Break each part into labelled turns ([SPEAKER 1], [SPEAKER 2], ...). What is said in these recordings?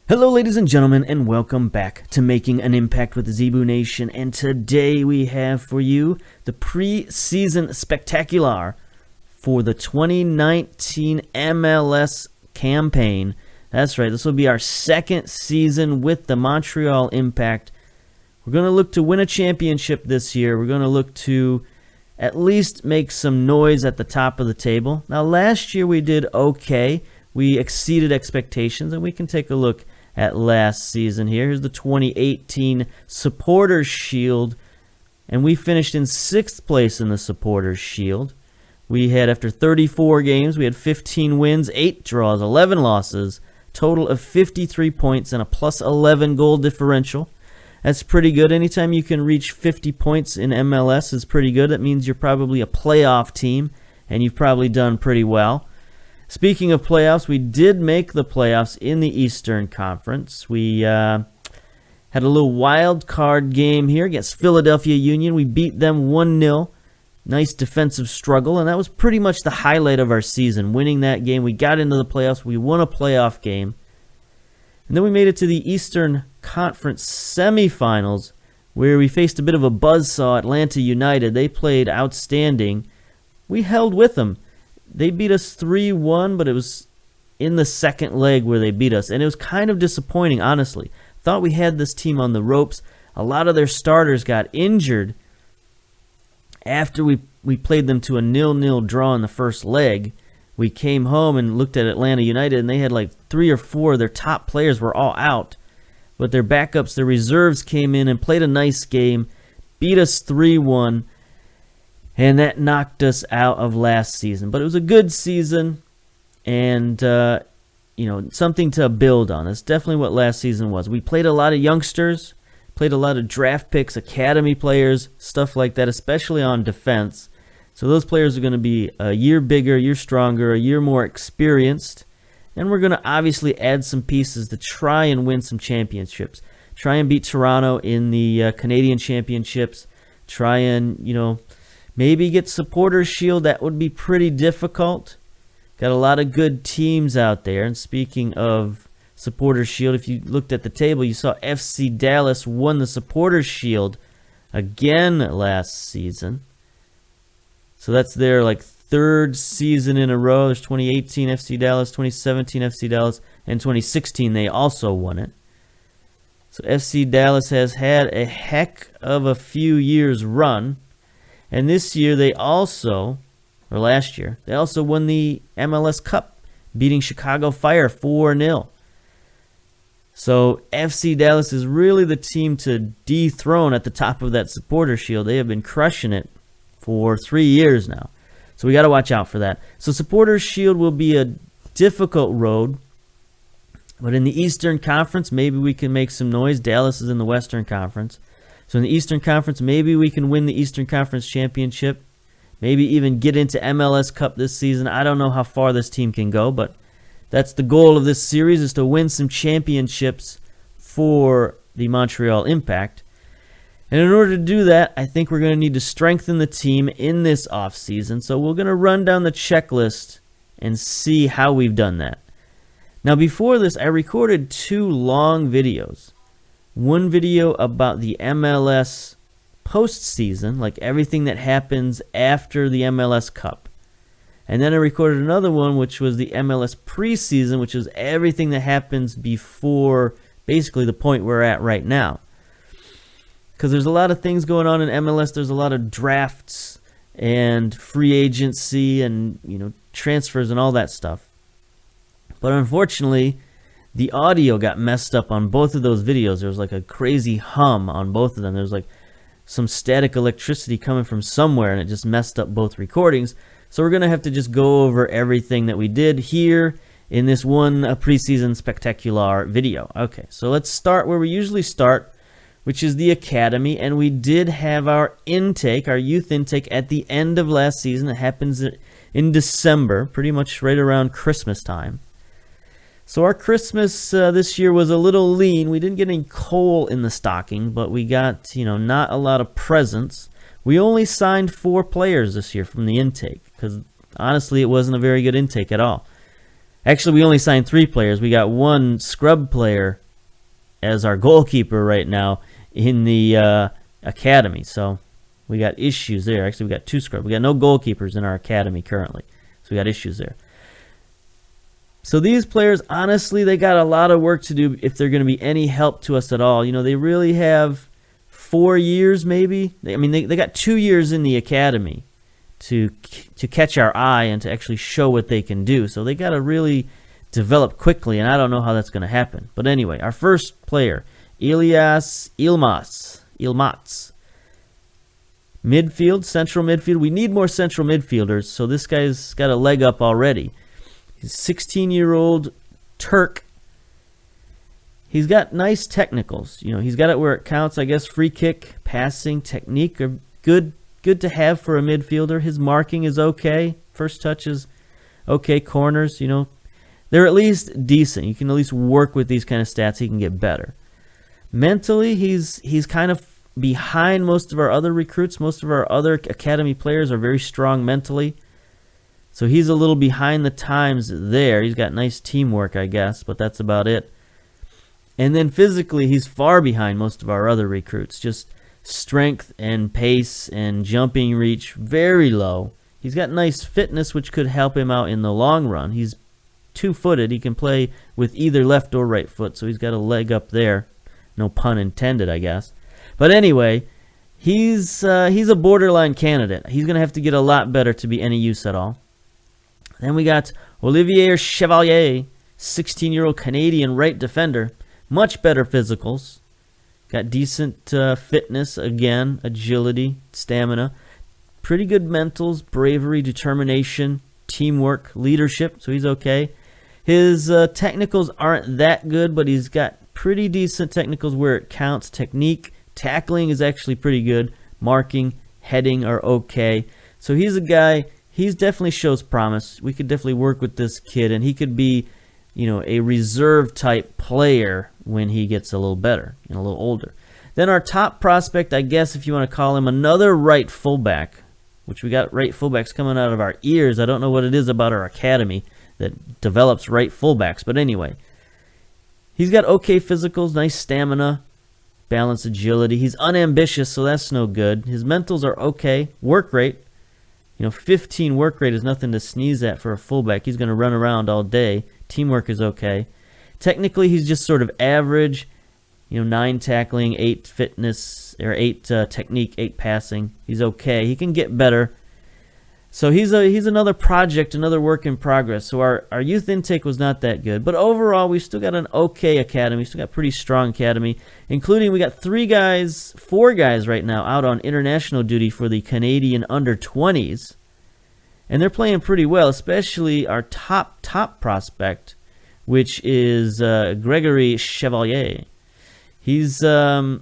[SPEAKER 1] Hello ladies and gentlemen, and welcome back to Making an Impact with the Zebu Nation. And today we have for you the preseason spectacular for the 2019 MLS campaign. That's right, this will be our second season with the Montreal Impact. We're going to look to win a championship this year. We're going to look to at least make some noise at the top of the table. Now last year we did okay. We exceeded expectations, and we can take a look at last season here. Here's the 2018 Supporters Shield, and we finished in 6th place in the Supporters Shield. We had, after 34 games, we had 15 wins, 8 draws, 11 losses, total of 53 points, and a plus 11 goal differential. That's pretty good. Anytime you can reach 50 points in MLS is pretty good. That means you're probably a playoff team, and you've probably done pretty well. Speaking of playoffs, we did make the playoffs in the Eastern Conference. We had a little wild card game here against Philadelphia Union. We beat them 1-0. Nice defensive struggle, and that was pretty much the highlight of our season, winning that game. We got into the playoffs. We won a playoff game. And then we made it to the Eastern Conference semifinals, where we faced a bit of a buzzsaw, Atlanta United. They played outstanding. We held with them. They beat us 3-1, but it was in the second leg where they beat us. And it was kind of disappointing, honestly. Thought we had this team on the ropes. A lot of their starters got injured after we played them to a 0-0 draw in the first leg. We came home and looked at Atlanta United, and they had like 3 or 4 of their top players were all out. But their backups, their reserves came in and played a nice game, beat us 3-1. And that knocked us out of last season. But it was a good season, and something to build on. That's definitely what last season was. We played a lot of youngsters, played a lot of draft picks, academy players, stuff like that, especially on defense. So those players are going to be a year bigger, a year stronger, a year more experienced. And we're going to obviously add some pieces to try and win some championships. Try and beat Toronto in the Canadian Championships. Try and, maybe get Supporters Shield. That would be pretty difficult. Got a lot of good teams out there. And speaking of Supporters Shield, if you looked at the table, you saw FC Dallas won the Supporters Shield again last season. So that's their third season in a row. There's 2018 FC Dallas, 2017 FC Dallas, and 2016 they also won it. So FC Dallas has had a heck of a few years run. And this year last year, they also won the MLS Cup, beating Chicago Fire 4-0. So FC Dallas is really the team to dethrone at the top of that Supporter Shield. They have been crushing it for 3 years now. So we got to watch out for that. So Supporters Shield will be a difficult road. But in the Eastern Conference, maybe we can make some noise. Dallas is in the Western Conference. So in the Eastern Conference, maybe we can win the Eastern Conference Championship. Maybe even get into MLS Cup this season. I don't know how far this team can go, but that's the goal of this series, is to win some championships for the Montreal Impact. And in order to do that, I think we're going to need to strengthen the team in this offseason. So we're going to run down the checklist and see how we've done that. Now before this, I recorded 2 long videos. One video about the MLS postseason, like everything that happens after the MLS Cup. And then I recorded another one, which was the MLS preseason, which is everything that happens before basically the point we're at right now. Because there's a lot of things going on in MLS. There's a lot of drafts and free agency and transfers and all that stuff. But unfortunately, the audio got messed up on both of those videos. There was like a crazy hum on both of them. There was like some static electricity coming from somewhere, and it just messed up both recordings. So we're going to have to just go over everything that we did here in this one preseason spectacular video. Okay, so let's start where we usually start, which is the academy. And we did have our intake, our youth intake, at the end of last season. It happens in December, pretty much right around Christmas time. So our Christmas this year was a little lean. We didn't get any coal in the stocking, but we got, not a lot of presents. We only signed 4 players this year from the intake because honestly, it wasn't a very good intake at all. Actually, we only signed 3 players. We got 1 scrub player as our goalkeeper right now in the academy. So we got issues there. Actually, we got 2 scrub. We got no goalkeepers in our academy currently. So we got issues there. So these players, honestly, they got a lot of work to do if they're going to be any help to us at all. You know, they really have 4 years maybe. They got 2 years in the academy to catch our eye and to actually show what they can do. So they got to really develop quickly, and I don't know how that's going to happen. But anyway, our first player, Elias Ilmaz. Midfield, central midfield. We need more central midfielders, so this guy's got a leg up already. He's a 16-year-old Turk. He's got nice technicals. You know, he's got it where it counts, I guess. Free kick, passing, technique are good to have for a midfielder. His marking is okay. First touch is okay. Corners, you know, they're at least decent. You can at least work with these kind of stats. He can get better. Mentally, he's kind of behind most of our other recruits. Most of our other academy players are very strong mentally. So he's a little behind the times there. He's got nice teamwork, I guess, but that's about it. And then physically, he's far behind most of our other recruits. Just strength and pace and jumping reach, very low. He's got nice fitness, which could help him out in the long run. He's 2-footed. He can play with either left or right foot, so he's got a leg up there. No pun intended, I guess. But anyway, he's a borderline candidate. He's going to have to get a lot better to be any use at all. Then we got Olivier Chevalier, 16-year-old Canadian right defender. Much better physicals. Got decent fitness, again, agility, stamina. Pretty good mentals, bravery, determination, teamwork, leadership, so he's okay. His technicals aren't that good, but he's got pretty decent technicals where it counts. Technique, tackling is actually pretty good. Marking, heading are okay. So he's a guy... He definitely shows promise. We could definitely work with this kid, and he could be, you know, a reserve type player when he gets a little better and a little older. Then our top prospect, I guess if you want to call him, another right fullback, which we got right fullbacks coming out of our ears. I don't know what it is about our academy that develops right fullbacks, but anyway. He's got okay physicals, nice stamina, balance, agility. He's unambitious, so that's no good. His mentals are okay. Work rate. You know, 15 work rate is nothing to sneeze at for a fullback. He's going to run around all day. Teamwork is okay. Technically, he's just sort of average. You know, 9 tackling, 8 fitness, or 8 technique, 8 passing. He's okay. He can get better. So he's another project, another work in progress. So our youth intake was not that good. But overall, we still got an okay academy. Still got a pretty strong academy, including we got 4 guys right now out on international duty for the Canadian under-20s. And they're playing pretty well, especially our top prospect, which is Gregory Chevalier. He's a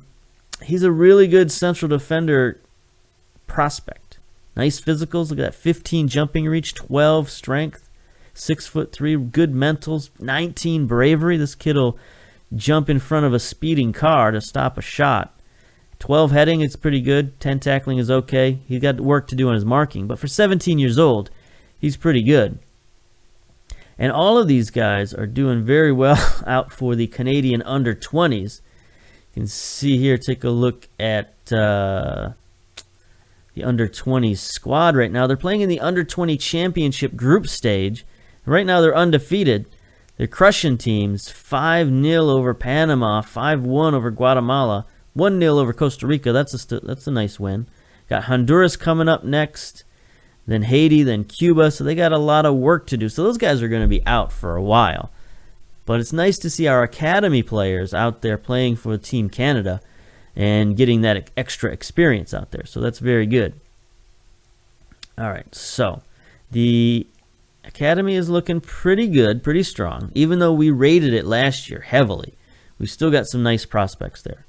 [SPEAKER 1] really good central defender prospect. Nice physicals. Look at that. 15 jumping reach, 12 strength, 6'3", good mentals, 19 bravery. This kid will jump in front of a speeding car to stop a shot. 12 heading, it's pretty good. 10 tackling is okay. He's got work to do on his marking, but for 17 years old, he's pretty good. And all of these guys are doing very well out for the Canadian under-20s. You can see here, take a look at the under-20 squad right now. They're playing in the under-20 championship group stage. Right now they're undefeated. They're crushing teams. 5-0 over Panama, 5-1 over Guatemala, 1-0 over Costa Rica. That's a nice win. Got Honduras coming up next, then Haiti, then Cuba. So they got a lot of work to do. So those guys are going to be out for a while. But it's nice to see our academy players out there playing for Team Canada and getting that extra experience out there. So that's very good. All right, so the academy is looking pretty good, pretty strong. Even though we rated it last year heavily, we've still got some nice prospects there.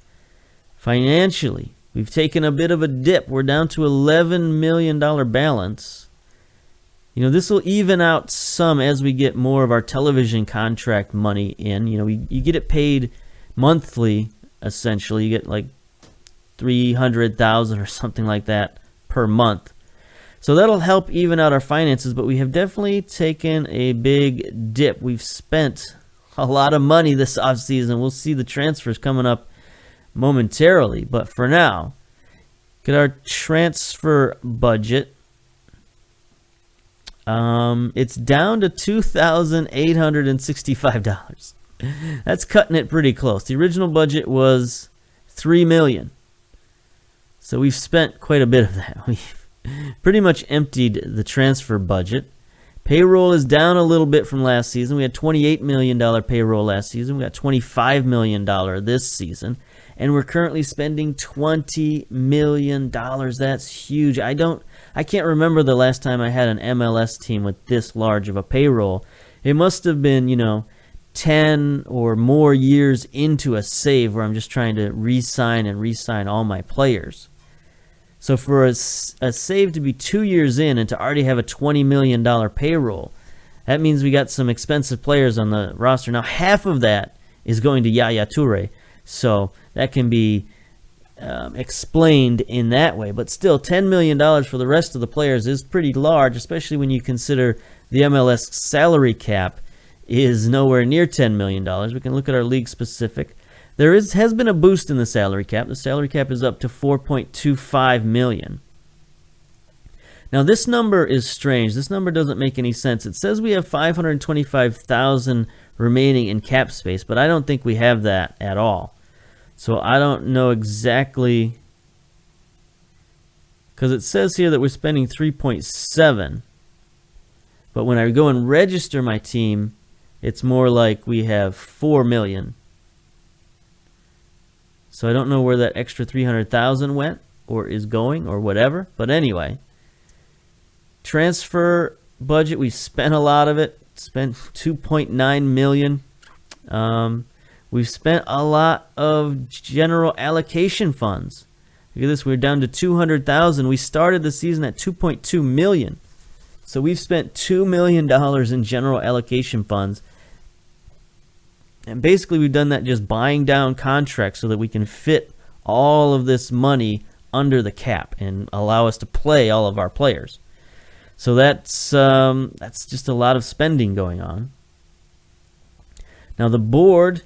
[SPEAKER 1] Financially, we've taken a bit of a dip. We're down to $11 million balance. You know, this will even out some as we get more of our television contract money in. You know, you get it paid monthly, essentially. You get like $300,000 or something like that per month. So that'll help even out our finances, but we have definitely taken a big dip. We've spent a lot of money this offseason. We'll see the transfers coming up momentarily, but for now, get our transfer budget. It's down to $2,865. That's cutting it pretty close. The original budget was $3 million. So we've spent quite a bit of that. We've pretty much emptied the transfer budget. Payroll is down a little bit from last season. We had $28 million payroll last season. We got $25 million this season. And we're currently spending $20 million. That's huge. I can't remember the last time I had an MLS team with this large of a payroll. It must have been, 10 or more years into a save where I'm just trying to re-sign all my players. So for a save to be 2 years in and to already have a $20 million payroll, that means we got some expensive players on the roster. Now, half of that is going to Yaya Toure, so that can be explained in that way. But still, $10 million for the rest of the players is pretty large, especially when you consider the MLS salary cap is nowhere near $10 million. We can look at our league specific. There has been a boost in the salary cap. The salary cap is up to $4.25 million. Now, this number is strange. This number doesn't make any sense. It says we have $525,000 remaining in cap space, but I don't think we have that at all. So I don't know exactly, because it says here that we're spending 3.7, but when I go and register my team, it's more like we have $4 million. So I don't know where that extra $300,000 went or is going or whatever. But anyway, transfer budget, we spent a lot of it. Spent $2.9 million. We've spent a lot of general allocation funds. Look at this, we're down to $200,000. We started the season at $2.2 million. So we've spent $2 million in general allocation funds. And basically we've done that just buying down contracts so that we can fit all of this money under the cap and allow us to play all of our players. So that's just a lot of spending going on. Now the board,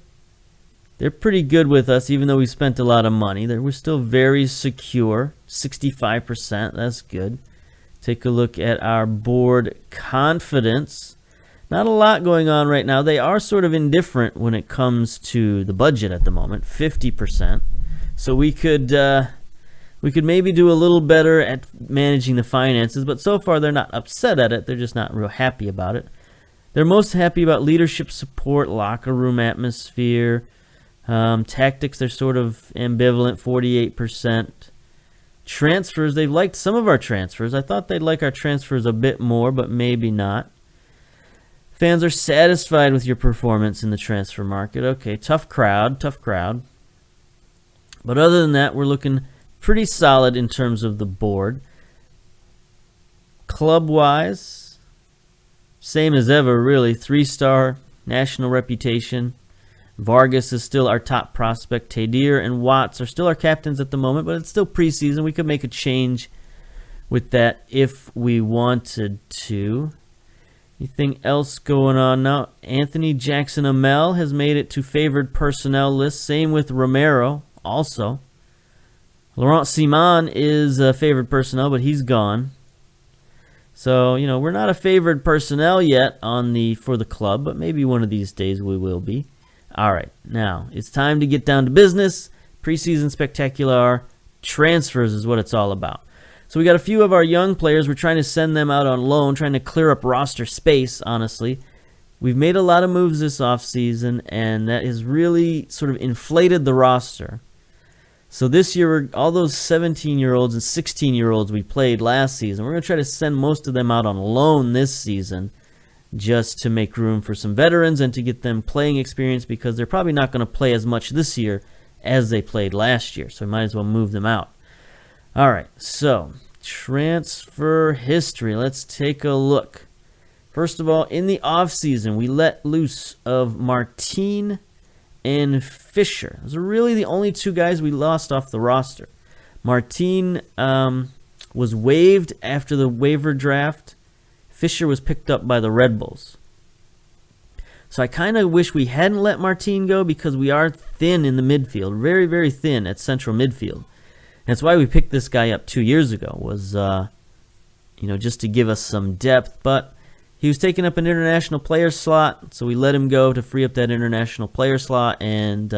[SPEAKER 1] they're pretty good with us, even though we spent a lot of money. We're still very secure, 65%. That's good. Take a look at our board confidence. Not a lot going on right now. They are sort of indifferent when it comes to the budget at the moment, 50%. So we could maybe do a little better at managing the finances, but so far they're not upset at it. They're just not real happy about it. They're most happy about leadership support, locker room atmosphere, tactics. They're sort of ambivalent, 48%. Transfers, they've liked some of our transfers. I thought they'd like our transfers a bit more, but maybe not. Fans are satisfied with your performance in the transfer market. Okay, tough crowd. But other than that, we're looking pretty solid in terms of the board. Club-wise, same as ever, really. 3-star national reputation. Vargas is still our top prospect. Tadir and Watts are still our captains at the moment, but it's still preseason. We could make a change with that if we wanted to. Anything else going on now? Anthony Jackson Amel has made it to favored personnel list. Same with Romero also. Laurent Simon is favored personnel, but he's gone. So, we're not a favored personnel yet for the club, but maybe one of these days we will be. All right, now it's time to get down to business. Preseason spectacular transfers is what it's all about. So we got a few of our young players. We're trying to send them out on loan, trying to clear up roster space, honestly. We've made a lot of moves this offseason, and that has really sort of inflated the roster. So this year, all those 17-year-olds and 16-year-olds we played last season, we're going to try to send most of them out on loan this season just to make room for some veterans and to get them playing experience, because they're probably not going to play as much this year as they played last year. So we might as well move them out. All right, so transfer history. Let's take a look. First of all, in the offseason, we let loose of Martin and Fisher. Those are really the only two guys we lost off the roster. Martin was waived after the waiver draft. Fisher was picked up by the Red Bulls. So I kind of wish we hadn't let Martin go because we are thin in the midfield. Very, very thin at central midfield. That's why we picked this guy up 2 years ago, was just to give us some depth. But he was taking up an international player slot, so we let him go to free up that international player slot. And,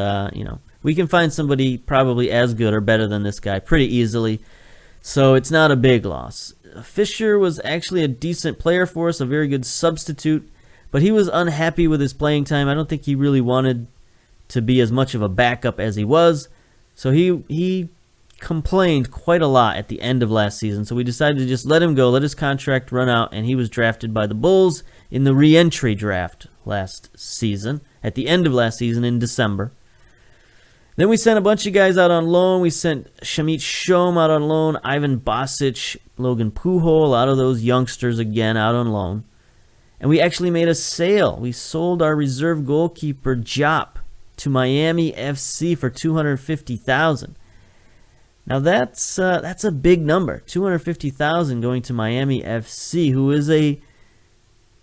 [SPEAKER 1] we can find somebody probably as good or better than this guy pretty easily. So it's not a big loss. Fisher was actually a decent player for us, a very good substitute. But he was unhappy with his playing time. I don't think he really wanted to be as much of a backup as he was. So he complained quite a lot at the end of last season. So we decided to just let him go, let his contract run out, and he was drafted by the Bulls in the re-entry draft last season, at the end of last season in December. Then we sent a bunch of guys out on loan. We sent Shamit Shom out on loan, Ivan Bosic, Logan Pujol, a lot of those youngsters again out on loan. And we actually made a sale. We sold our reserve goalkeeper Jop to Miami FC for $250,000. Now that's a big number. $250,000 going to Miami FC, who is a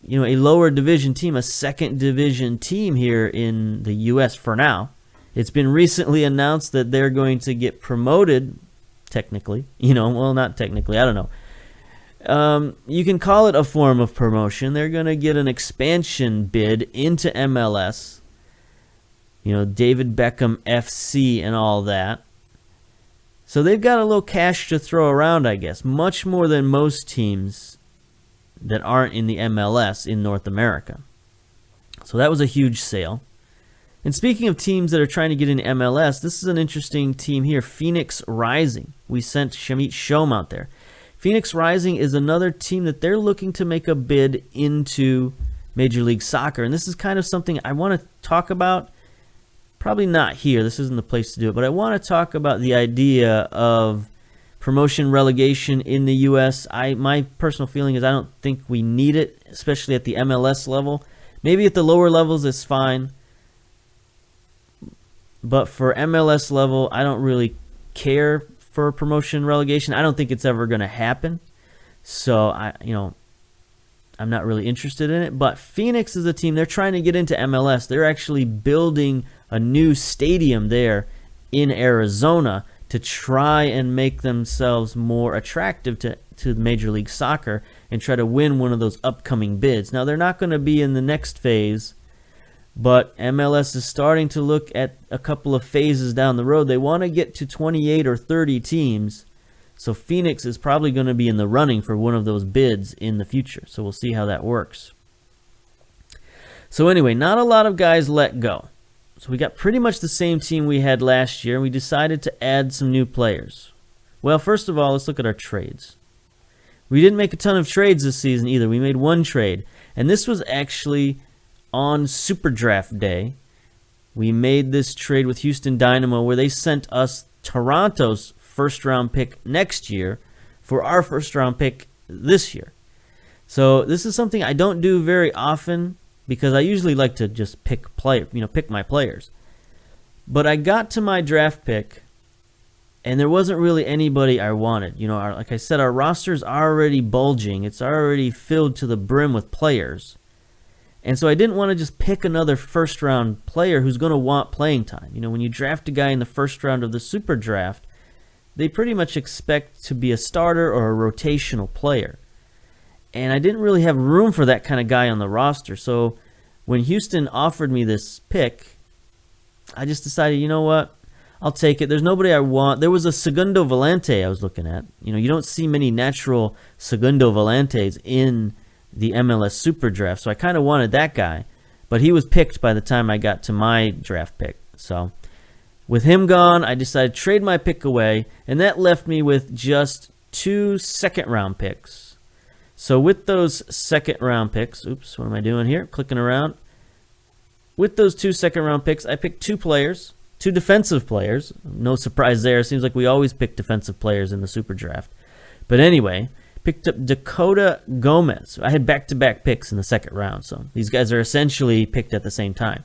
[SPEAKER 1] lower division team, a second division team here in the U.S. for now. It's been recently announced that they're going to get promoted, technically. Not technically. I don't know. You can call it a form of promotion. They're going to get an expansion bid into MLS. David Beckham FC and all that. So they've got a little cash to throw around, I guess. Much more than most teams that aren't in the MLS in North America. So that was a huge sale. And speaking of teams that are trying to get into MLS, this is an interesting team here, Phoenix Rising. We sent Shamit Shom out there. Phoenix Rising is another team that they're looking to make a bid into Major League Soccer. And this is kind of something I want to talk about. Probably not here. This isn't the place to do it. But I want to talk about the idea of promotion relegation in the U.S. My personal feeling is I don't think we need it, especially at the MLS level. Maybe at the lower levels it's fine. But for MLS level, I don't really care for promotion relegation. I don't think it's ever going to happen. So I'm not really interested in it. But Phoenix is a team, they're trying to get into MLS. They're actually building a new stadium there in Arizona to try and make themselves more attractive to Major League Soccer and try to win one of those upcoming bids. Now, they're not going to be in the next phase, but MLS is starting to look at a couple of phases down the road. They want to get to 28 or 30 teams. So Phoenix is probably going to be in the running for one of those bids in the future. So we'll see how that works. So anyway, not a lot of guys let go. So we got pretty much the same team we had last year. We decided to add some new players. Well, first of all, let's look at our trades. We didn't make a ton of trades this season either. We made one trade. And this was actually on Super Draft Day. We made this trade with Houston Dynamo where they sent us Toronto's first-round pick next year for our first-round pick this year. So this is something I don't do very often because I usually like to just pick my players. But I got to my draft pick, and there wasn't really anybody I wanted. Like I said, our roster's already bulging. It's already filled to the brim with players. And so I didn't want to just pick another first-round player who's going to want playing time. When you draft a guy in the first round of the Super Draft, they pretty much expect to be a starter or a rotational player. And I didn't really have room for that kind of guy on the roster. So when Houston offered me this pick, I just decided, you know what? I'll take it. There's nobody I want. There was a Segundo Volante I was looking at. You don't see many natural Segundo Volantes in the MLS Super Draft, so I kind of wanted that guy, but he was picked by the time I got to my draft pick. So with him gone, I decided to trade my pick away, and that left me with just 2 second-round picks. So with those second-round picks, oops, what am I doing here? Clicking around. With those 2 second-round picks, I picked 2 players, 2 defensive players. No surprise there. It seems like we always pick defensive players in the Super Draft. But anyway, picked up Dakota Gomez. I had back-to-back picks in the second round, so these guys are essentially picked at the same time.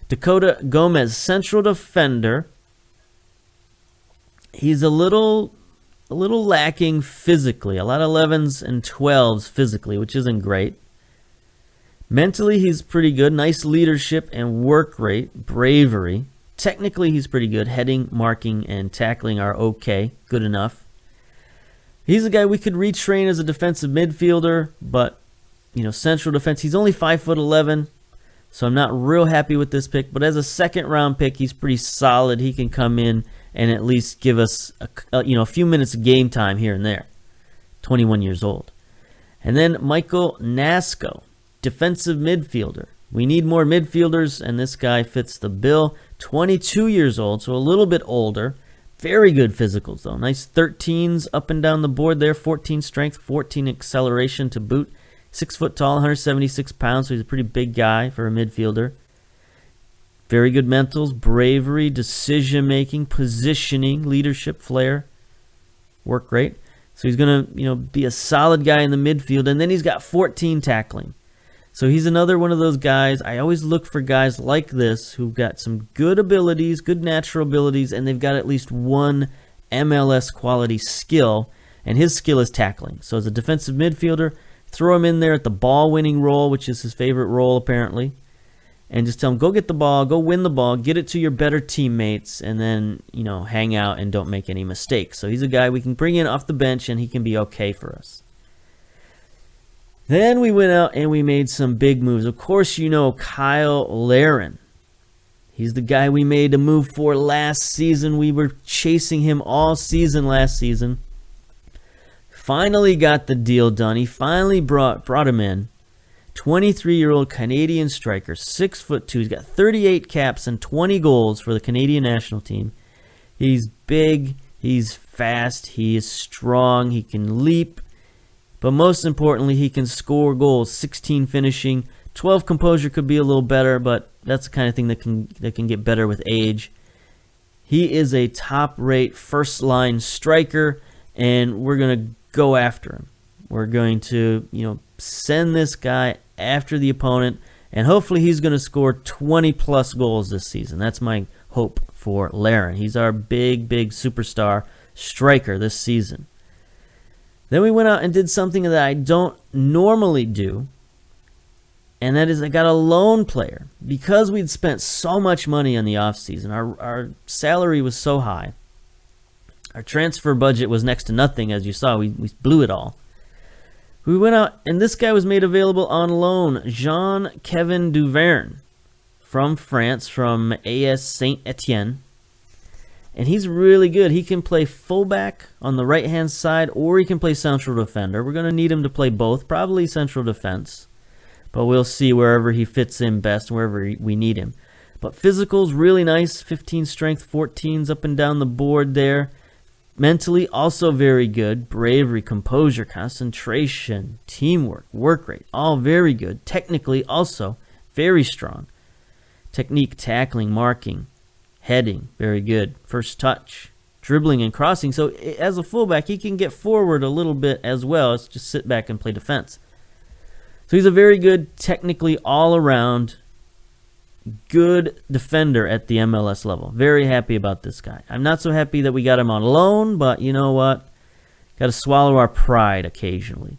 [SPEAKER 1] Dakota Gomez, central defender. He's a little a little lacking physically. A lot of 11s and 12s physically, which isn't great. Mentally, he's pretty good. Nice leadership and work rate, bravery. Technically, he's pretty good. Heading, marking, and tackling are okay, good enough. He's a guy we could retrain as a defensive midfielder, but, central defense, he's only 5'11", so I'm not real happy with this pick. But as a second-round pick, he's pretty solid. He can come in and at least give us a few minutes of game time here and there. 21 years old. And then Michael Nasco, defensive midfielder. We need more midfielders, and this guy fits the bill. 22 years old, so a little bit older. Very good physicals, though. Nice 13s up and down the board there. 14 strength, 14 acceleration to boot. 6 foot tall, 176 pounds, so he's a pretty big guy for a midfielder. Very good mentals, bravery, decision-making, positioning, leadership, flair. Work rate. So he's going to, be a solid guy in the midfield, and then he's got 14 tackling. So he's another one of those guys. I always look for guys like this who've got some good abilities, good natural abilities, and they've got at least one MLS quality skill, and his skill is tackling. So as a defensive midfielder, throw him in there at the ball-winning role, which is his favorite role apparently, and just tell him, go get the ball, go win the ball, get it to your better teammates, and then, hang out and don't make any mistakes. So he's a guy we can bring in off the bench, and he can be okay for us. Then we went out and we made some big moves. Of course, Kyle Larin. He's the guy we made a move for last season. We were chasing him all season last season. Finally got the deal done. He finally brought him in. 23-year-old Canadian striker, 6'2". He's got 38 caps and 20 goals for the Canadian national team. He's big. He's fast. He is strong. He can leap. But most importantly, he can score goals. 16 finishing, 12 composure could be a little better, but that's the kind of thing that can get better with age. He is a top-rate first-line striker, and we're going to go after him. We're going to, send this guy after the opponent, and hopefully he's going to score 20-plus goals this season. That's my hope for Larin. He's our big superstar striker this season. Then we went out and did something that I don't normally do, and that is I got a loan player. Because we'd spent so much money on the offseason, our salary was so high, our transfer budget was next to nothing, as you saw. We blew it all. We went out, and this guy was made available on loan, Jean-Kevin Duverne, from France, from AS Saint-Etienne. And he's really good. He can play fullback on the right-hand side, or he can play central defender. We're going to need him to play both, probably central defense. But we'll see wherever he fits in best, wherever we need him. But physical's really nice. 15 strength, 14s up and down the board there. Mentally, also very good. Bravery, composure, concentration, teamwork, work rate, all very good. Technically, also very strong. Technique, tackling, marking. Heading, very good. First touch, dribbling and crossing. So as a fullback, he can get forward a little bit as well as just sit back and play defense. So he's a very good, technically all-around, good defender at the MLS level. Very happy about this guy. I'm not so happy that we got him on loan, but you know what? Got to swallow our pride occasionally.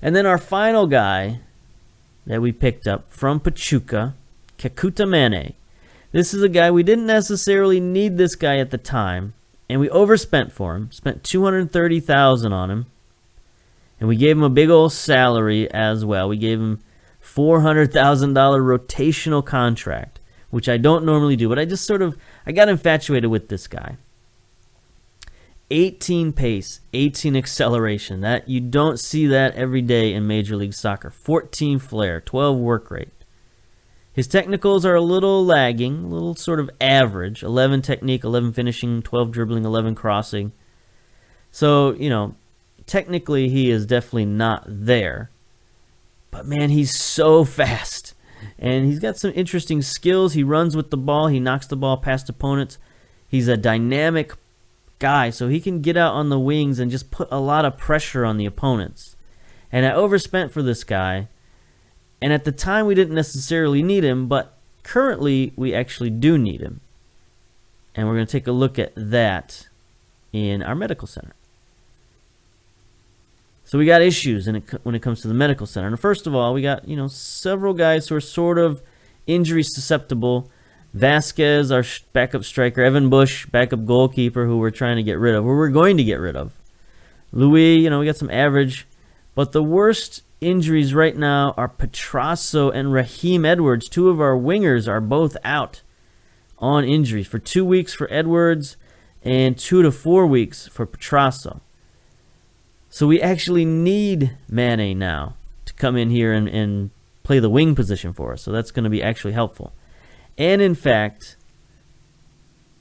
[SPEAKER 1] And then our final guy that we picked up from Pachuca, Kekuta Mane. This is a guy, we didn't necessarily need this guy at the time, and we overspent for him. Spent $230,000 on him, and we gave him a big old salary as well. We gave him $400,000 rotational contract, which I don't normally do, but I got infatuated with this guy. 18 pace, 18 acceleration. That you don't see that every day in Major League Soccer. 14 flair, 12 work rate. His technicals are a little lagging, a little sort of average. 11 technique, 11 finishing, 12 dribbling, 11 crossing. So, technically he is definitely not there. But man, he's so fast. And he's got some interesting skills. He runs with the ball. He knocks the ball past opponents. He's a dynamic guy, so he can get out on the wings and just put a lot of pressure on the opponents. And I overspent for this guy. And at the time, we didn't necessarily need him, but currently, we actually do need him. And we're going to take a look at that in our medical center. So we got issues when it comes to the medical center. And first of all, we got several guys who are sort of injury susceptible. Vasquez, our backup striker. Evan Bush, backup goalkeeper, who we're trying to get rid of, or we're going to get rid of. Louis, we got some average. But the worst injuries right now are Petrasso and Raheem Edwards. Two of our wingers are both out on injuries for 2 weeks for Edwards and 2 to 4 weeks for Petrasso. So we actually need Mane now to come in here and play the wing position for us. So that's going to be actually helpful. And in fact,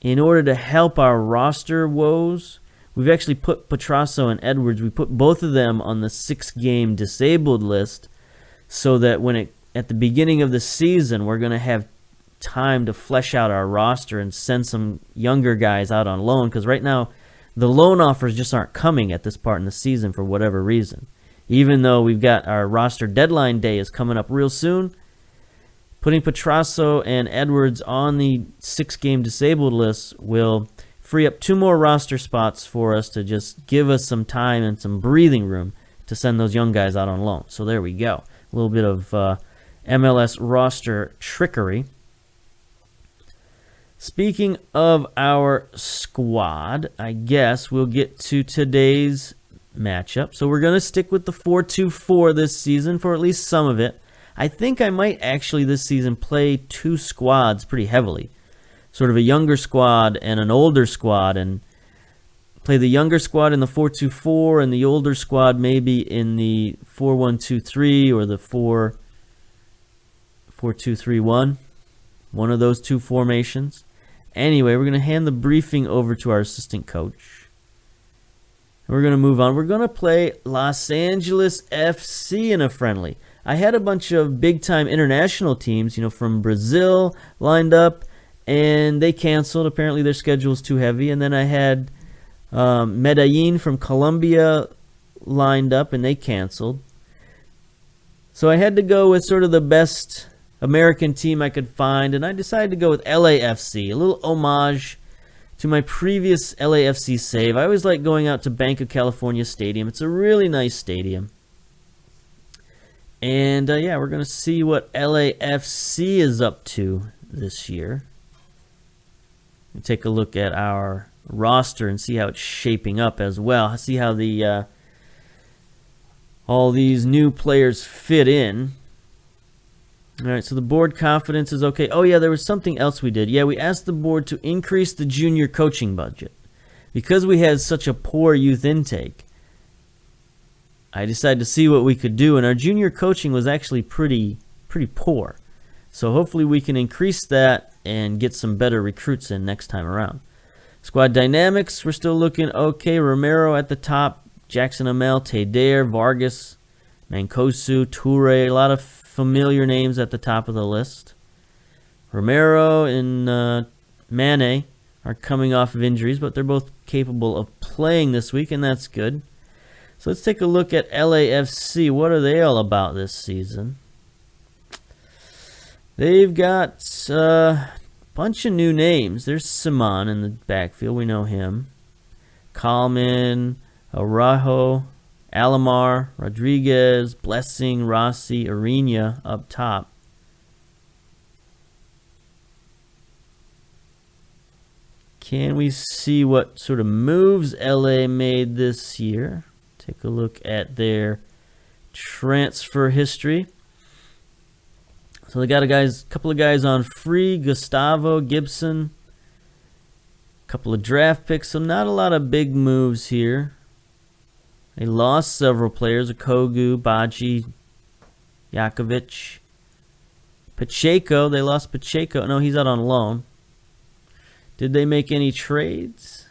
[SPEAKER 1] in order to help our roster woes, we've actually put Petrasso and Edwards, we put both of them on the 6-game disabled list so that at the beginning of the season, we're going to have time to flesh out our roster and send some younger guys out on loan, because right now the loan offers just aren't coming at this part in the season for whatever reason. Even though we've got our roster deadline day is coming up real soon, putting Petrasso and Edwards on the 6-game disabled list will free up 2 more roster spots for us to just give us some time and some breathing room to send those young guys out on loan. So there we go. A little bit of MLS roster trickery. Speaking of our squad, I guess we'll get to today's matchup. So we're going to stick with the 4-2-4 this season for at least some of it. I think I might actually this season play 2 squads pretty heavily. Sort of a younger squad and an older squad, and play the younger squad in the 4-2-4 and the older squad maybe in the 4-1-2-3 or the 4-2-3-1. One of those 2 formations. Anyway, we're going to hand the briefing over to our assistant coach. We're going to move on. We're going to play Los Angeles FC in a friendly. I had a bunch of big-time international teams, from Brazil lined up, and they canceled. Apparently their schedule is too heavy. And then I had Medellin from Colombia lined up, and they canceled. So I had to go with sort of the best American team I could find, and I decided to go with LAFC, a little homage to my previous LAFC save. I always like going out to Bank of California Stadium. It's a really nice stadium. And yeah, we're going to see what LAFC is up to this year. Take a look at our roster and see how it's shaping up as well. See how the all these new players fit in. All right, so the board confidence is okay. Oh, yeah, there was something else we did. Yeah, we asked the board to increase the junior coaching budget. Because we had such a poor youth intake, I decided to see what we could do, and our junior coaching was actually pretty poor. So hopefully we can increase that and get some better recruits in next time around. Squad dynamics, we're still looking okay. Romero at the top, Jackson Amel, Teder, Vargas, Mancosu, Toure, a lot of familiar names at the top of the list. Romero and Mane are coming off of injuries, but they're both capable of playing this week, and that's good. So let's take a look at LAFC. What are they all about this season? They've got a bunch of new names. There's Simon in the backfield. We know him. Kalman, Araujo, Alomar, Rodriguez, Blessing, Rossi, Arena up top. Can we see what sort of moves LA made this year? Take a look at their transfer history. So they got a couple of guys on free, Gustavo, Gibson, a couple of draft picks, so not a lot of big moves here. They lost several players, Okogu, Baji, Jakovic, Pacheco. They lost Pacheco. No, he's out on loan. Did they make any trades?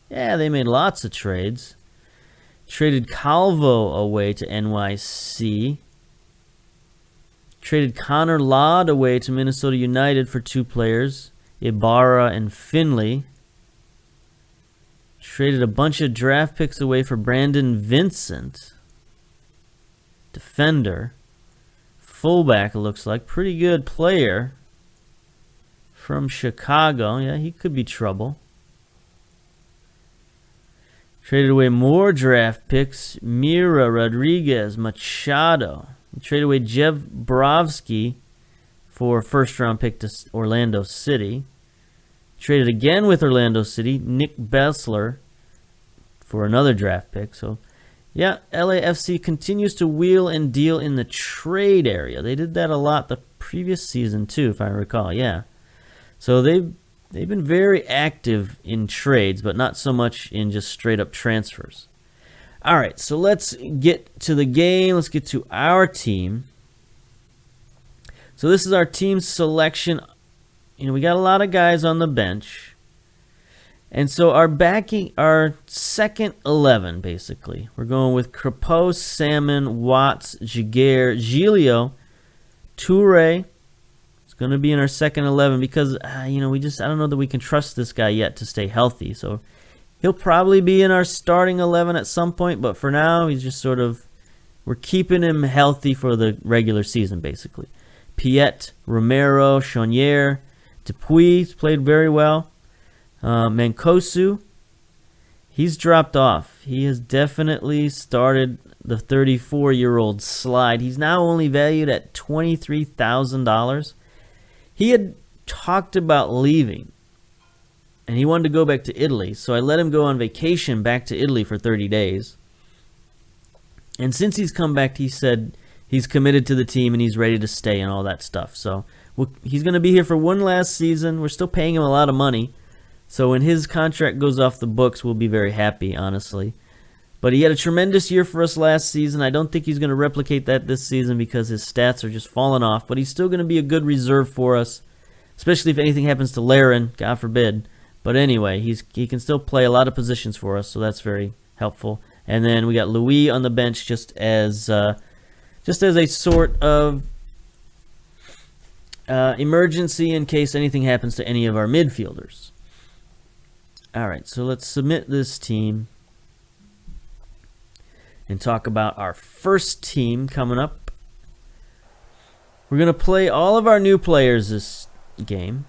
[SPEAKER 1] Yeah, they made lots of trades. Traded Calvo away to NYC. Traded Connor Ladd away to Minnesota United for 2 players, Ibarra and Finley. Traded a bunch of draft picks away for Brandon Vincent. Defender. Fullback, it looks like. Pretty good player. From Chicago. Yeah, he could be trouble. Traded away more draft picks. Mira, Rodriguez, Machado. We traded away Jev Brovsky for a first-round pick to Orlando City. Traded again with Orlando City. Nick Bessler for another draft pick. So, yeah, LAFC continues to wheel and deal in the trade area. They did that a lot the previous season too, if I recall. Yeah. So they've been very active in trades, but not so much in just straight-up transfers. All right, so let's get to the game. Let's get to our team. So this is our team selection. We got a lot of guys on the bench. And so our second 11, basically. We're going with Crepeau, Salmon, Watts, Giguere, Giglio, Toure. It's going to be in our second 11 because, I don't know that we can trust this guy yet to stay healthy. So he'll probably be in our starting 11 at some point, but for now, he's just we're keeping him healthy for the regular season, basically. Piet, Romero, Chonier, Dupuis played very well. Mancosu, he's dropped off. He has definitely started the 34-year-old slide. He's now only valued at $23,000. He had talked about leaving, and he wanted to go back to Italy, so I let him go on vacation back to Italy for 30 days. And since he's come back, he said he's committed to the team and he's ready to stay and all that stuff. So he's going to be here for one last season. We're still paying him a lot of money. So when his contract goes off the books, we'll be very happy, honestly. But he had a tremendous year for us last season. I don't think he's going to replicate that this season because his stats are just falling off. But he's still going to be a good reserve for us, especially if anything happens to Laren, God forbid. But anyway, he can still play a lot of positions for us, so that's very helpful. And then we got Louis on the bench just as a sort of emergency in case anything happens to any of our midfielders. All right, so let's submit this team and talk about our first team coming up. We're going to play all of our new players this game.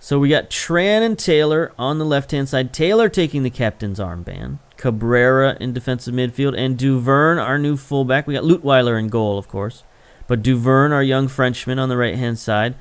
[SPEAKER 1] So we got Tran and Taylor on the left-hand side. Taylor taking the captain's armband. Cabrera in defensive midfield. And Duvern, our new fullback. We got Lutweiler in goal, of course. But Duvern, our young Frenchman, on the right-hand side.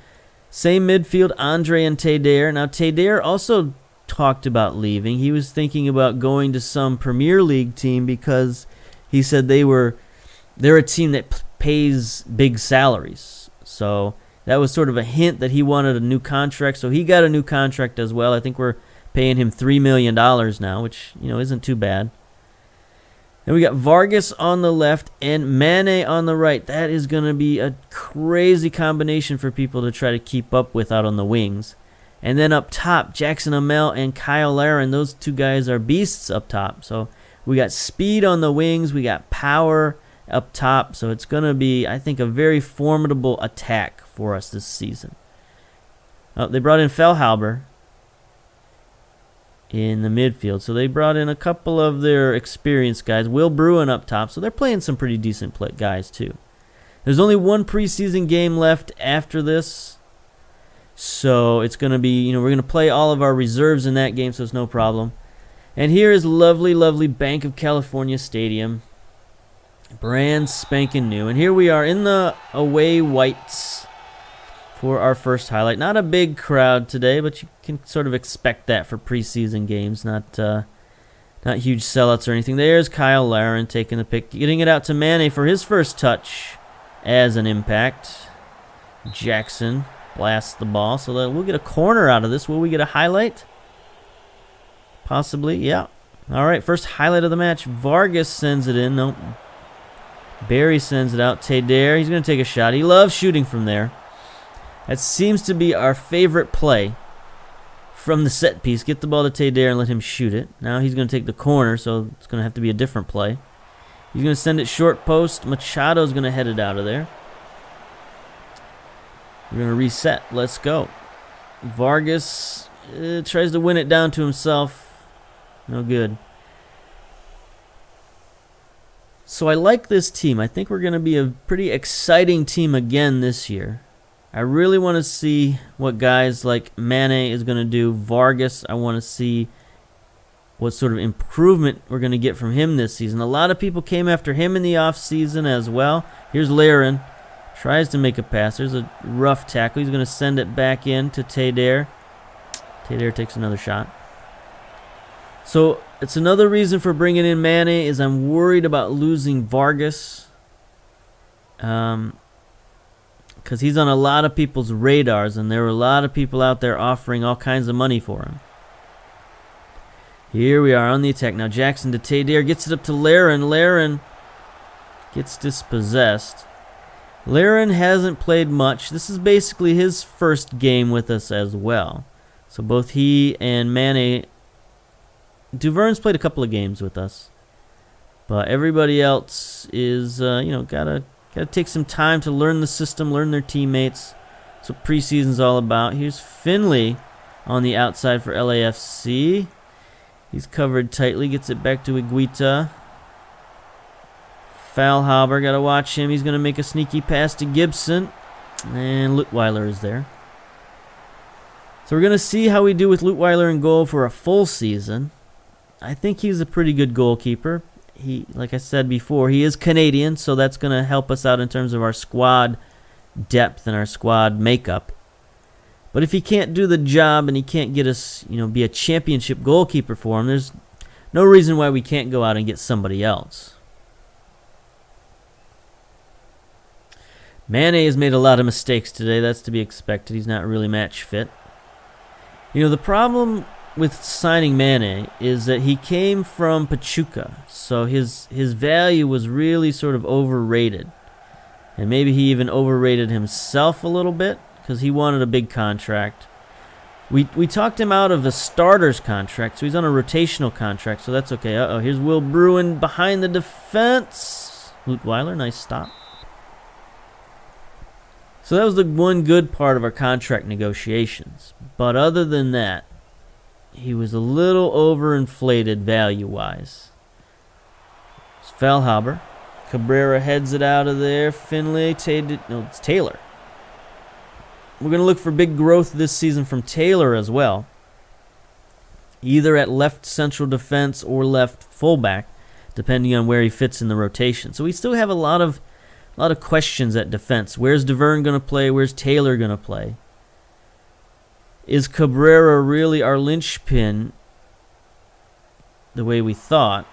[SPEAKER 1] Same midfield, Andre and Teder. Now, Teder also talked about leaving. He was thinking about going to some Premier League team because he said they're a team that pays big salaries. So that was sort of a hint that he wanted a new contract. So he got a new contract as well. I think we're paying him $3 million now, which isn't too bad. And we got Vargas on the left and Mane on the right. That is going to be a crazy combination for people to try to keep up with out on the wings. And then up top, Jackson Amel and Kyle Laren. Those two guys are beasts up top. So we got speed on the wings. We got power up top. So it's going to be, I think, a very formidable attack for us this season. They brought in Fellhauber in the midfield. So they brought in a couple of their experienced guys. Will Bruin up top. So they're playing some pretty decent guys too. There's only one preseason game left after this. So it's going to be, we're going to play all of our reserves in that game, so it's no problem. And here is lovely, lovely Bank of California Stadium. Brand spanking new. And here we are in the away whites for our first highlight. Not a big crowd today, but you can sort of expect that for preseason games. Not huge sellouts or anything. There's Kyle Laren taking the pick, getting it out to Mane for his first touch as an impact. Jackson blasts the ball, so that we'll get a corner out of this. Will we get a highlight? Possibly, yeah. All right, first highlight of the match. Vargas sends it in. Nope. Barry sends it out. Teder, he's going to take a shot. He loves shooting from there. That seems to be our favorite play from the set piece. Get the ball to Teder and let him shoot it. Now he's going to take the corner, so it's going to have to be a different play. He's going to send it short post. Machado's going to head it out of there. We're going to reset. Let's go. Vargas tries to win it down to himself. No good. So I like this team. I think we're going to be a pretty exciting team again this year. I really want to see what guys like Mane is going to do. Vargas, I want to see what sort of improvement we're going to get from him this season. A lot of people came after him in the offseason as well. Here's Laren. Tries to make a pass. There's a rough tackle. He's going to send it back in to Tadair. Tadair takes another shot. So it's another reason for bringing in Mane is I'm worried about losing Vargas. Because he's on a lot of people's radars, and there were a lot of people out there offering all kinds of money for him. Here we are on the attack. Now Jackson to Tadair. Gets it up to Laren. Laren gets dispossessed. Laren hasn't played much. This is basically his first game with us as well. So both he and Mane... Duvern's played a couple of games with us. But everybody else is, gotta take some time to learn the system, learn their teammates. That's what preseason's all about. Here's Finley on the outside for LAFC. He's covered tightly. Gets it back to Iguita. Faulhaber, got to watch him. He's going to make a sneaky pass to Gibson. And Lutweiler is there. So we're going to see how we do with Lutweiler in goal for a full season. I think he's a pretty good goalkeeper. He, like I said before, he is Canadian, so that's going to help us out in terms of our squad depth and our squad makeup. But if he can't do the job and he can't get us, be a championship goalkeeper for him, there's no reason why we can't go out and get somebody else. Mane has made a lot of mistakes today. That's to be expected. He's not really match fit. The problem with signing Mane is that he came from Pachuca, so his value was really sort of overrated. And maybe he even overrated himself a little bit because he wanted a big contract. We talked him out of the starter's contract, so he's on a rotational contract, so that's okay. Uh-oh, here's Will Bruin behind the defense. Lutweiler, nice stop. So that was the one good part of our contract negotiations. But other than that, he was a little overinflated value-wise. It's Faulhaber. Cabrera heads it out of there. Finley, it's Taylor. We're going to look for big growth this season from Taylor as well. Either at left central defense or left fullback, depending on where he fits in the rotation. So we still have a lot of questions at defense. Where's Duvern going to play? Where's Taylor going to play? Is Cabrera really our linchpin the way we thought?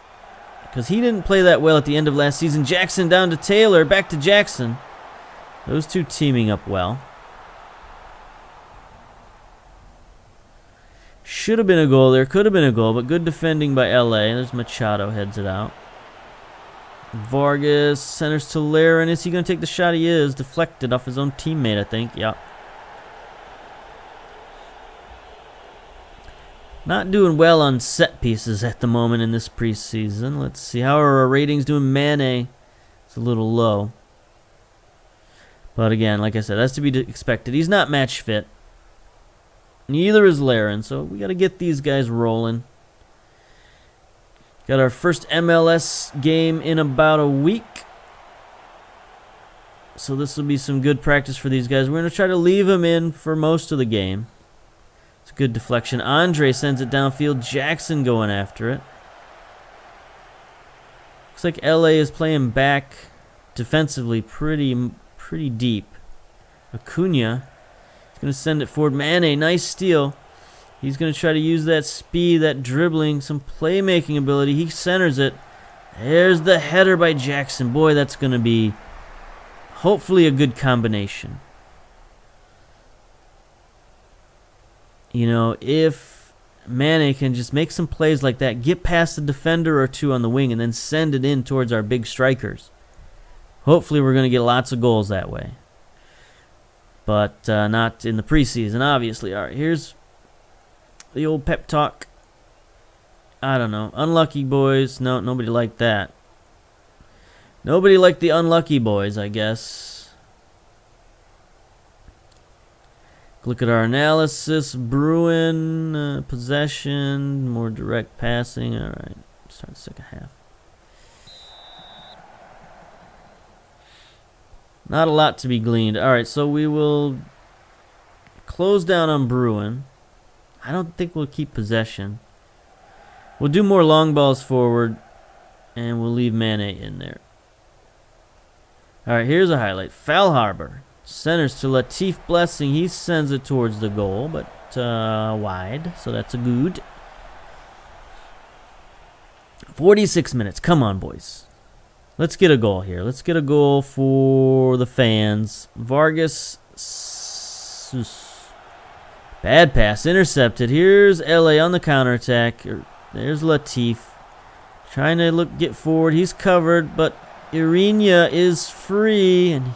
[SPEAKER 1] Because he didn't play that well at the end of last season. Jackson down to Taylor, back to Jackson. Those two teaming up well. Should have been a goal there. Could have been a goal, but good defending by LA. There's Machado, heads it out. Vargas centers to Laren. Is he going to take the shot? He is. Deflected off his own teammate, I think. Yeah. Not doing well on set pieces at the moment in this preseason. Let's see. How are our ratings doing? Mane, it's a little low. But again, like I said, that's to be expected. He's not match fit. Neither is Laren, so we got to get these guys rolling. Got our first MLS game in about a week. So this will be some good practice for these guys. We're going to try to leave them in for most of the game. It's a good deflection. Andre sends it downfield. Jackson going after it. Looks like LA is playing back defensively pretty deep. Acuna is going to send it forward. Mane, nice steal. He's going to try to use that speed, that dribbling, some playmaking ability. He centers it. There's the header by Jackson. Boy, that's going to be hopefully a good combination. If Mane can just make some plays like that, get past the defender or two on the wing, and then send it in towards our big strikers. Hopefully we're going to get lots of goals that way. But not in the preseason, obviously. All right, here's the old pep talk. I don't know. Unlucky boys. No, nobody liked that. Nobody liked the unlucky boys, I guess. Look at our analysis. Bruin, possession, more direct passing. All right, start the second half. Not a lot to be gleaned. All right, so we will close down on Bruin. I don't think we'll keep possession. We'll do more long balls forward, and we'll leave Mane in there. All right, here's a highlight. Foul Harbor. Centers to Latif Blessing. He sends it towards the goal, but wide, so that's a good. 46 minutes. Come on, boys. Let's get a goal here. Let's get a goal for the fans. Vargas. Bad pass. Intercepted. Here's LA on the counterattack. There's Latif. Trying to get forward. He's covered, but Irina is free, and he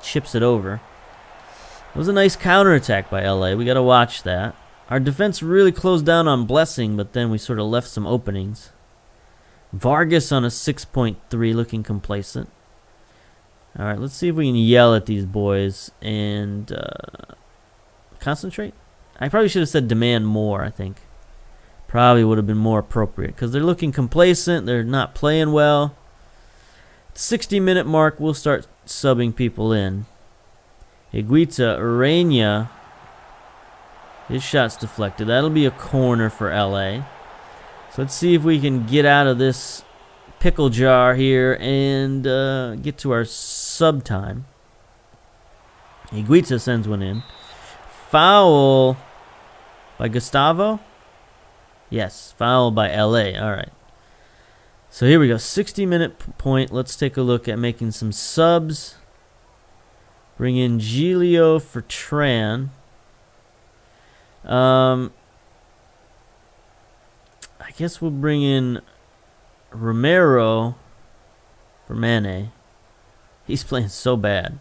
[SPEAKER 1] chips it over. It was a nice counterattack by LA. We got to watch that. Our defense really closed down on Blessing, but then we sort of left some openings. Vargas on a 6.3, looking complacent. All right, let's see if we can yell at these boys and concentrate. I probably should have said demand more, I think. Probably would have been more appropriate because they're looking complacent. They're not playing well. 60-minute mark, we'll start subbing people in. Higuita, Urania. His shot's deflected. That'll be a corner for LA. So let's see if we can get out of this pickle jar here and get to our sub time. Higuita sends one in. Foul by Gustavo? Yes, foul by LA. All right. So here we go. 60-minute point. Let's take a look at making some subs. Bring in Giglio for Tran. I guess we'll bring in Romero for Mane. He's playing so bad.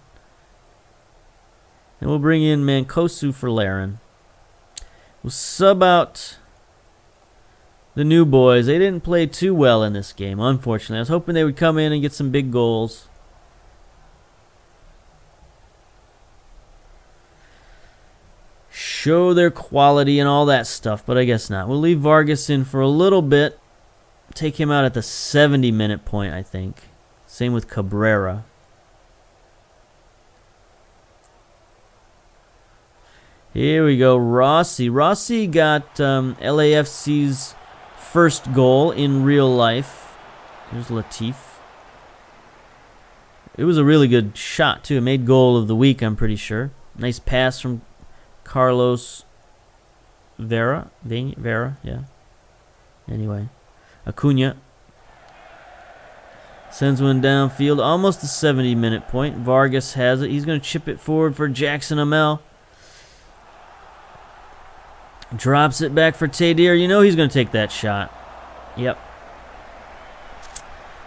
[SPEAKER 1] And we'll bring in Mancosu for Laren. We'll sub out the new boys. They didn't play too well in this game, unfortunately. I was hoping they would come in and get some big goals. Show their quality and all that stuff, but I guess not. We'll leave Vargas in for a little bit. Take him out at the 70-minute point, I think. Same with Cabrera. Here we go. Rossi. Rossi got LAFC's first goal in real life. Here's Latif. It was a really good shot, too. It made goal of the week, I'm pretty sure. Nice pass from Carlos Vera, yeah. Anyway, Acuna sends one downfield, almost the 70-minute point. Vargas has it. He's going to chip it forward for Jackson Amel. Drops it back for Tadier. You know he's going to take that shot. Yep.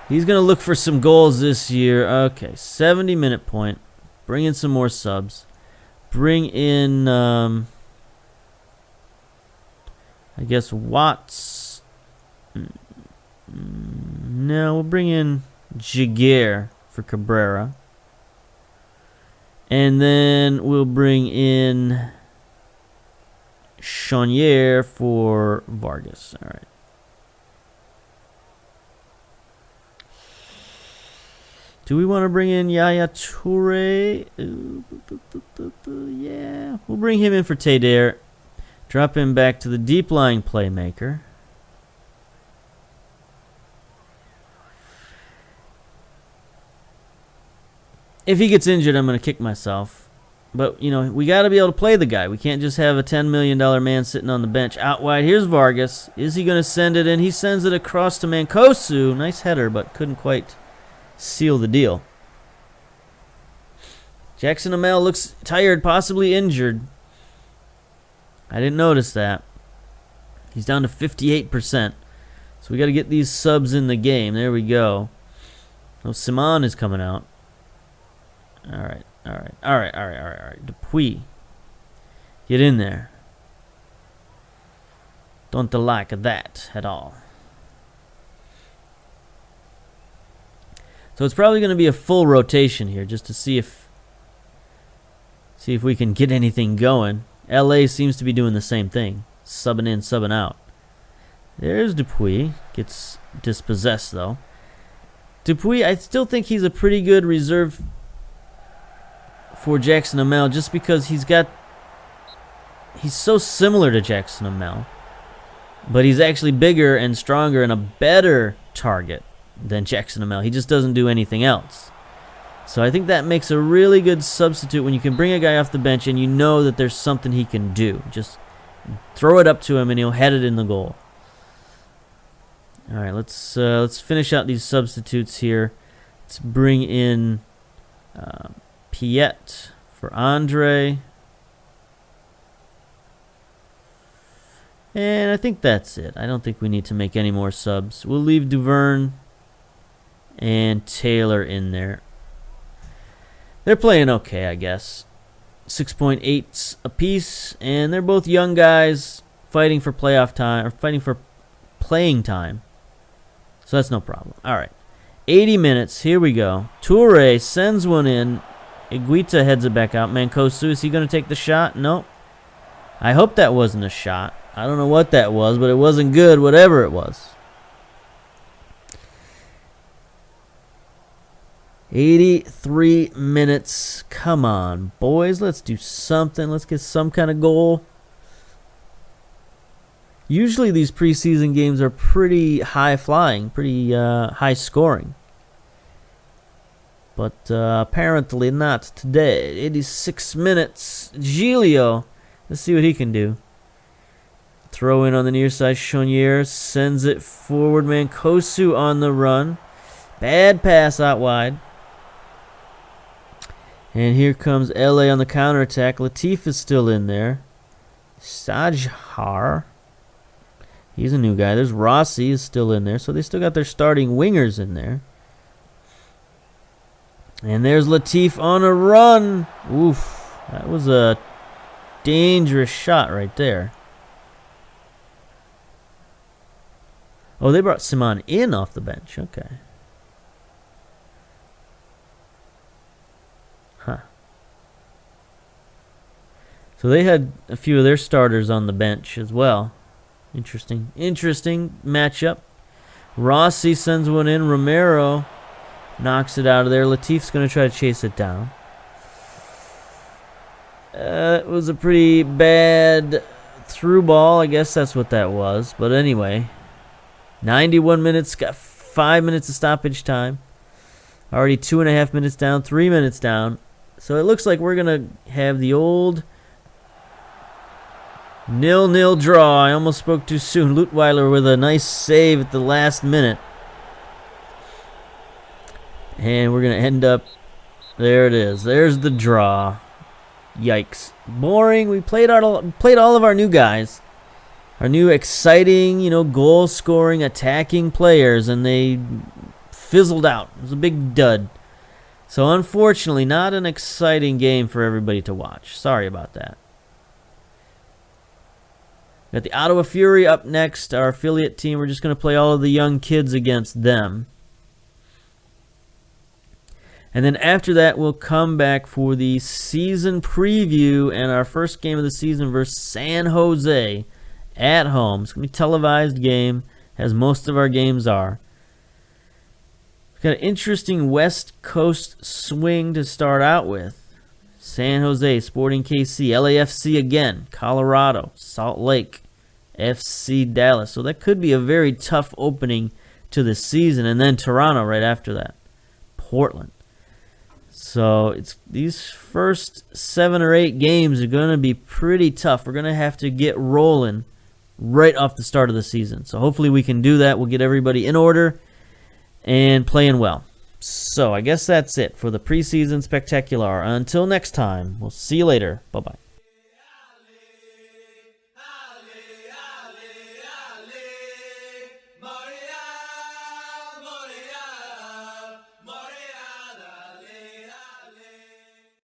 [SPEAKER 1] He's going to look for some goals this year. Okay, 70-minute point. Bring in some more subs. Bring in, I guess, Watts. No, we'll bring in Jaguar for Cabrera. And then we'll bring in Chonier for Vargas. All right. Do we want to bring in Yaya Toure? Yeah. We'll bring him in for Tadair. Drop him back to the deep-lying playmaker. If he gets injured, I'm going to kick myself. But, you know, we got to be able to play the guy. We can't just have a $10 million man sitting on the bench. Out wide, here's Vargas. Is he going to send it in? He sends it across to Mancosu. Nice header, but couldn't quite seal the deal. Jackson Amel looks tired, possibly injured. I didn't notice that. He's down to 58%. So we got to get these subs in the game. There we go. Oh, Simon is coming out. All right. Dupuy. Get in there. Don't like that at all. So it's probably going to be a full rotation here just to see if we can get anything going. LA seems to be doing the same thing. Subbing in, subbing out. There's Dupuy. Gets dispossessed, though. Dupuy, I still think he's a pretty good reserve for Jackson Amel just because he's so similar to Jackson Amel. But he's actually bigger and stronger and a better target than Jackson Amell. He just doesn't do anything else. So I think that makes a really good substitute when you can bring a guy off the bench and you know that there's something he can do. Just throw it up to him and he'll head it in the goal. All right, let's finish out these substitutes here. Let's bring in Piet for Andre. And I think that's it. I don't think we need to make any more subs. We'll leave Duverne and Taylor in there. They're playing okay, I guess. 6.8 apiece, and they're both young guys fighting for playoff time, or fighting for playing time. So that's no problem. All right. 80 minutes. Here we go. Toure sends one in. Iguita heads it back out. Mancosu, is he going to take the shot? No. I hope that wasn't a shot. I don't know what that was, but it wasn't good, whatever it was. 83 minutes. Come on, boys. Let's do something. Let's get some kind of goal. Usually these preseason games are pretty high-flying, pretty high-scoring. But apparently not today. 86 minutes. Giglio. Let's see what he can do. Throw in on the near side. Chonier sends it forward. Mancosu on the run. Bad pass out wide. And here comes LA on the counterattack. Latif is still in there. Sajhar. He's a new guy. There's Rossi is still in there. So they still got their starting wingers in there. And there's Latif on a run. Oof. That was a dangerous shot right there. Oh, they brought Simon in off the bench. Okay. Huh. So they had a few of their starters on the bench as well. Interesting. Interesting matchup. Rossi sends one in. Romero knocks it out of there. Latif's going to try to chase it down. It was a pretty bad through ball. I guess that's what that was. But anyway, 91 minutes. Got 5 minutes of stoppage time. Already 2.5 minutes down. 3 minutes down. So it looks like we're going to have the old 0-0 draw. I almost spoke too soon. Lutweiler with a nice save at the last minute. And we're going to end up... There it is. There's the draw. Yikes. Boring. We played all of our new guys. Our new exciting, goal-scoring, attacking players, and they fizzled out. It was a big dud. So, unfortunately, not an exciting game for everybody to watch. Sorry about that. Got the Ottawa Fury up next, our affiliate team. We're just going to play all of the young kids against them. And then after that, we'll come back for the season preview and our first game of the season versus San Jose at home. It's going to be a televised game, as most of our games are. We've got an interesting West Coast swing to start out with. San Jose, Sporting KC, LAFC again, Colorado, Salt Lake, FC Dallas. So that could be a very tough opening to the season. And then Toronto right after that, Portland. So it's these first 7 or 8 games are going to be pretty tough. We're going to have to get rolling right off the start of the season. So hopefully we can do that. We'll get everybody in order and playing well. So I guess that's it for the preseason spectacular. Until next time, we'll see you later. Bye-bye.